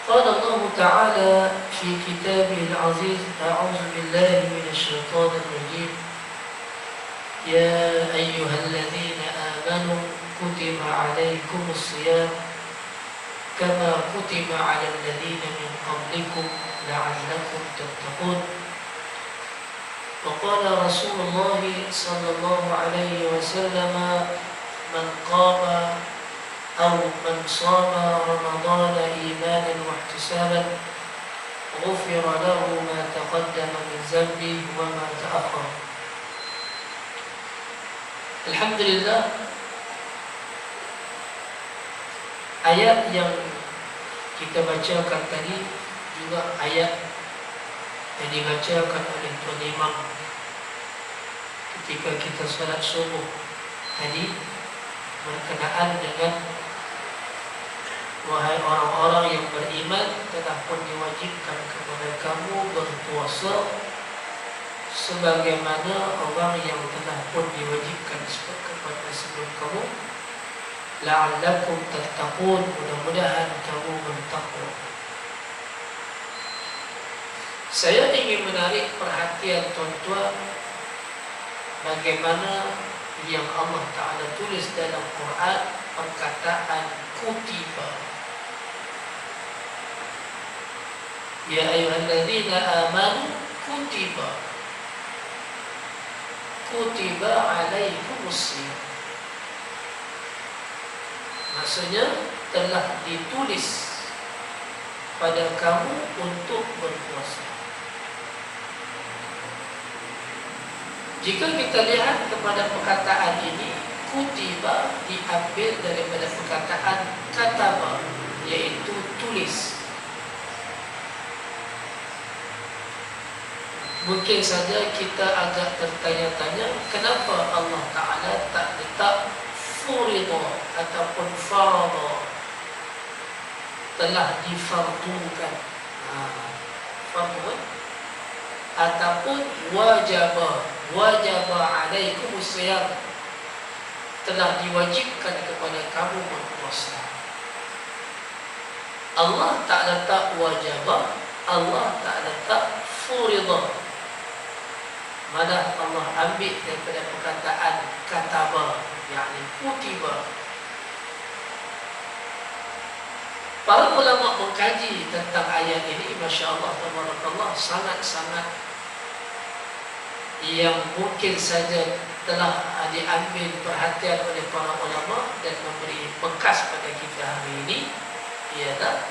قال الله تعالى في كتابه العزيز: أعوذ بالله من الشيطان الرجيم. يا أيها الذين آمنوا كتب عليكم الصيام كما كتب على الذين من قبلكم لعلكم تتقون. وقال رسول الله صلى الله عليه وسلم: من قام أو من صام رمضان إيمانا واحتسابا غفر له ما تقدم من ذنبه وما تأخر. Alhamdulillah, ayat yang kita bacakan tadi juga ayat yang dibacakan oleh Tuan Imam ketika kita salat subuh tadi, berkenaan dengan wahai orang-orang yang beriman, telah pun diwajibkan kepada kamu berpuasa sebagaimana orang yang telah pun diwajibkan kepada sebelum kamu, la'allakum tattaqun, mudah-mudahan kamu bertakwa. Saya ingin menarik perhatian tuan-tuan bagaimana yang Allah Ta'ala tulis dalam Quran perkataan kutiba. Ya ayyuhalladzina amanu kutiba, kutiba alaikumusiyam. Maksudnya telah ditulis pada kamu untuk berpuasa. Jika kita lihat kepada perkataan ini, kutiba diambil daripada perkataan kataba, yaitu tulis. Mungkin saja kita agak tertanya-tanya, kenapa Allah Ta'ala tak letak furida ataupun farada, telah difardukan, fardu, ataupun wajaba alaikumusiyam, telah diwajibkan kepada kamu berpuasa. Allah tak letak wajaba, Allah tak letak furida. Malah Allah ambil daripada perkataan kataba, yakni kutiba. Para ulama mengkaji tentang ayat ini, Masya Allah, tabarakallah, sangat-sangat yang mungkin saja telah diambil perhatian oleh para ulama dan memberi bekas pada kita hari ini, ialah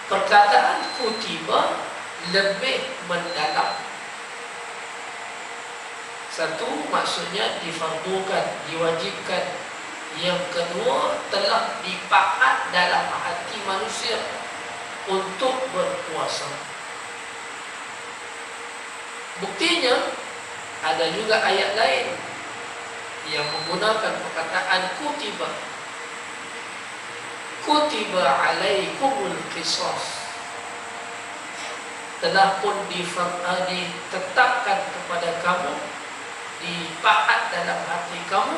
perkataan kutiba lebih mendalam. Satu, maksudnya difardukan, diwajibkan. Yang kedua, telah dipakat dalam hati manusia untuk berpuasa. Buktinya, ada juga ayat lain yang menggunakan perkataan kutiba. Kutiba alaikumul qisas, telah pun ditetapkan kepada kamu, dipakat dalam hati kamu,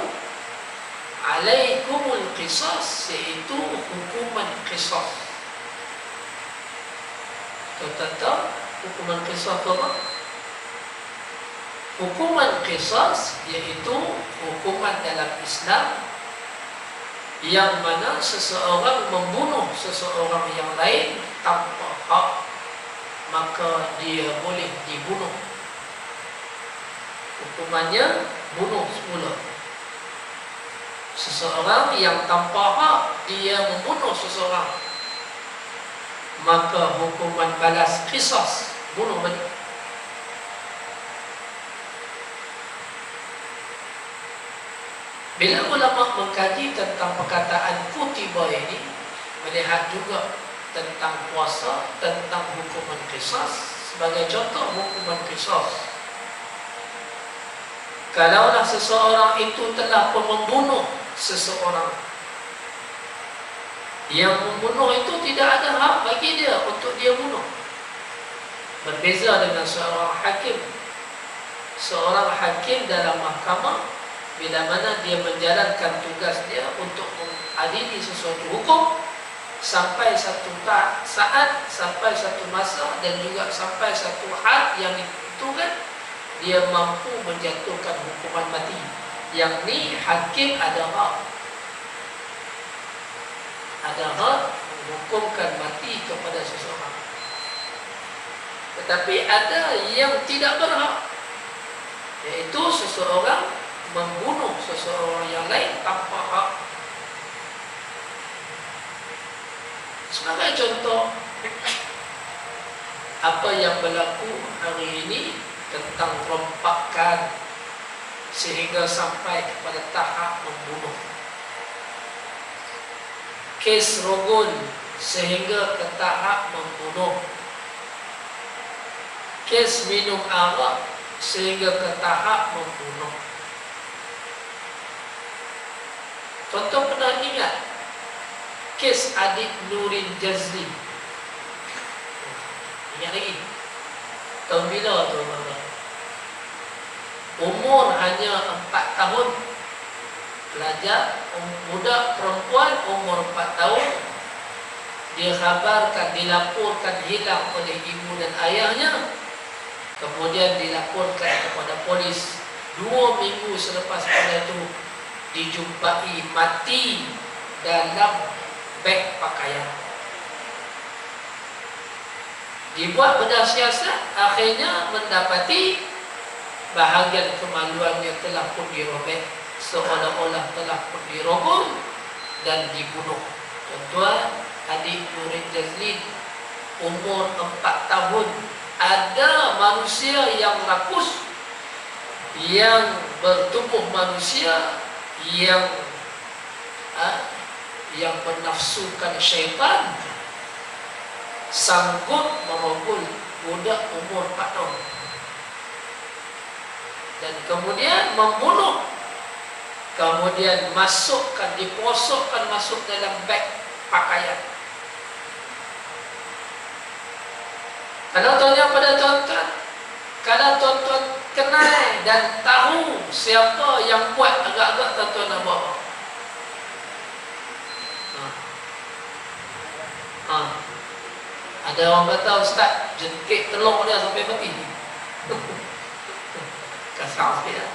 alaikumul qisas, yaitu hukuman qisas. Kita tahu hukuman qisas apa? Hukuman qisas iaitu hukuman dalam Islam yang mana seseorang membunuh seseorang yang lain tanpa hak, maka dia boleh dibunuh. Hukumannya bunuh semula. Seseorang yang tanpa hak dia membunuh seseorang, maka hukuman balas qisas, bunuh balik. Bila ulama mengkaji tentang perkataan kutiba ini, melihat juga tentang puasa, tentang hukuman qisas. Sebagai contoh, hukuman qisas, kalaulah seseorang itu telah membunuh seseorang, yang membunuh itu tidak ada hak bagi dia untuk dia bunuh. Berbeza dengan seorang hakim. Seorang hakim dalam mahkamah, bila mana dia menjalankan tugas dia untuk mengadili sesuatu hukum, sampai satu saat, sampai satu masa, dan juga sampai satu had yang ditentukan, dia mampu menjatuhkan hukuman mati. Yang ni hakim ada hak menghukumkan mati kepada seseorang. Tetapi ada yang tidak berhak, yaitu seseorang membunuh seseorang yang lain tanpa hak. Sebagai contoh, apa yang berlaku hari ini tentang rompakan sehingga sampai kepada tahap membunuh, kes rogun sehingga ke tahap membunuh, kes minum arak sehingga ke tahap membunuh. Contoh pernah ingat kes adik Nurin Jazli? Ingat lagi? Tahun bila tu? Umur hanya 4 tahun. Pelajar, budak perempuan umur 4 tahun. Dia khabarkan, dilaporkan hilang oleh ibu dan ayahnya. Kemudian dilaporkan kepada polis. 2 minggu selepas pada itu dijumpai mati dalam beg pakaian. Dibuat bedah siasat, akhirnya mendapati bahagian kemaluannya telah pun dirobek, seolah-olah telah pun dirogol dan dibunuh. Tuan-tuan, adik Nurin Jazlin umur 4 tahun. Ada manusia yang rakus, yang bertubuh manusia, yang menafsukan syaitan, sanggup merogol budak umur 4 tahun dan kemudian membunuh, kemudian diposokkan masuk dalam beg pakaian. Kalau tanya pada tuan-tuan, kalau tuan-tuan kenal dan tahu siapa yang buat, agak-agak tuan-tuan nak buat apa? Ada orang kata, Ustaz, jengkit telur dia sampai mati. Kasar sikit lah.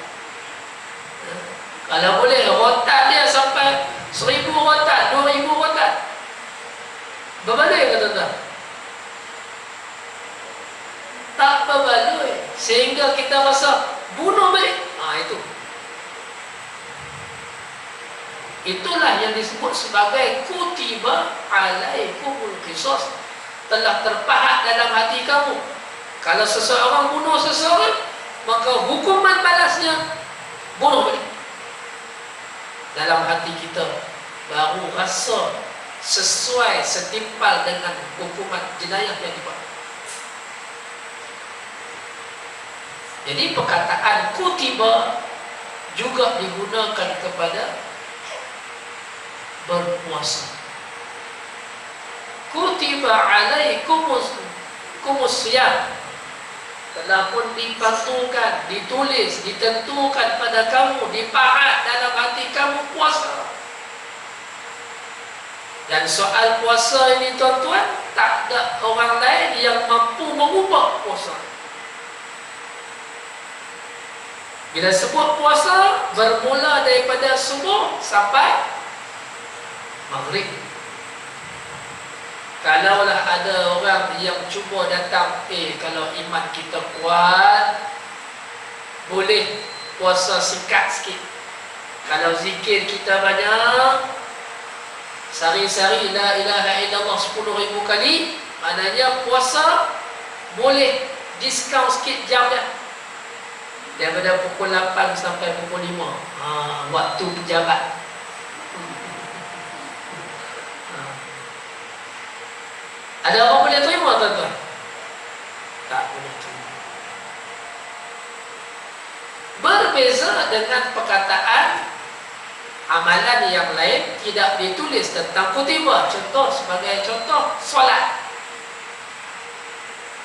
Kalau boleh, rotan dia sampai 1000 rotan, 2000 rotan. Berbaloi ke tuan-tuan? Tak berbaloi. Sehingga kita rasa bunuh balik. Itu. Itulah yang disebut sebagai kutiba alaikumul qisas. Telah terpahat dalam hati kamu. Kalau seseorang bunuh seseorang, maka hukuman balasnya bunuh balik. Dalam hati kita baru rasa sesuai, setimpal dengan hukuman jenayah yang dibuat. Jadi perkataan kutiba juga digunakan kepada berpuasa. Kutiba alaikumus siyam, telah pun dipatukan, ditulis, ditentukan pada kamu, dipahat dalam hati kamu puasa. Dan soal puasa ini tuan-tuan, tak ada orang lain yang mampu mengubah puasa. Bila sebut puasa, bermula daripada subuh sampai maghrib. Kalaulah ada orang yang cuba datang, kalau iman kita kuat, boleh puasa singkat sikit. Kalau zikir kita banyak, sehari-hari la ilaha illallah 10,000 kali, maknanya puasa boleh diskaun sikit jam dah. Daripada pukul 8 sampai pukul 5, waktu pejabat. Ada orang boleh terima tuan-tuan? Tak boleh terima. Berbeza dengan perkataan amalan yang lain tidak ditulis tentang kutiba. Contoh, sebagai contoh, solat.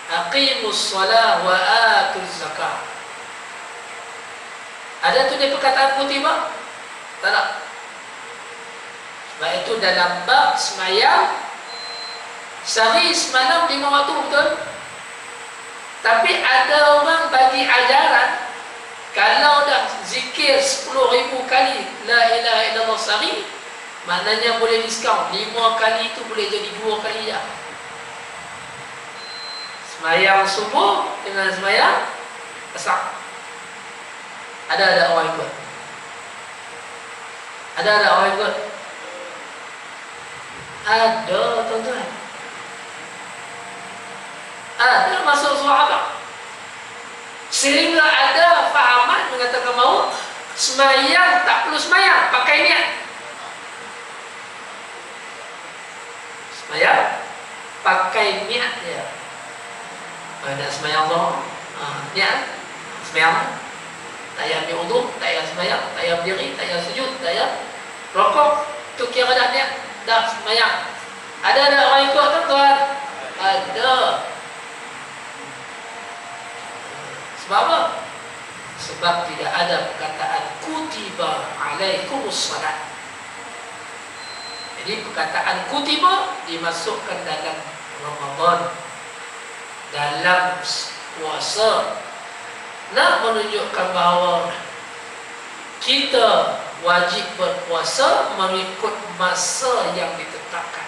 Aqimus solah wa atuz zakah. Ada tulis perkataan kutiba? Tak ada. Sebab itu dalam bab semayang Sehari semalam 5 waktu, betul? Tapi ada orang bagi ajaran, kalau dah zikir 10,000 kali La ilaha illallah sehari, maknanya boleh diskaun 5 kali itu boleh jadi 2 kali ya. Semayang subuh dengan semayang asar. Ada orang ikut? Ada orang ikut? Ada, tuan-tuan. Ada masuk sahabat. Sehingga ada fahaman mengatakan mahu semayang tak perlu semayang, pakai niat. Semayang pakai niat dia. Nak semayang Allah, niat semayang. Tak payah ambil uduk, tak payah semayang, tak payah berdiri, tak payah sujud, tak payah rokok. Tu kira dah niat, dah semayang. Ada orang ikut, tuan-tuan? Ada. Sebab apa? Sebab tidak ada perkataan kutiba alaikumus salat. Jadi perkataan kutiba dimasukkan dalam Ramadan, dalam puasa, nak menunjukkan bahawa kita wajib berpuasa mengikut masa yang ditetapkan.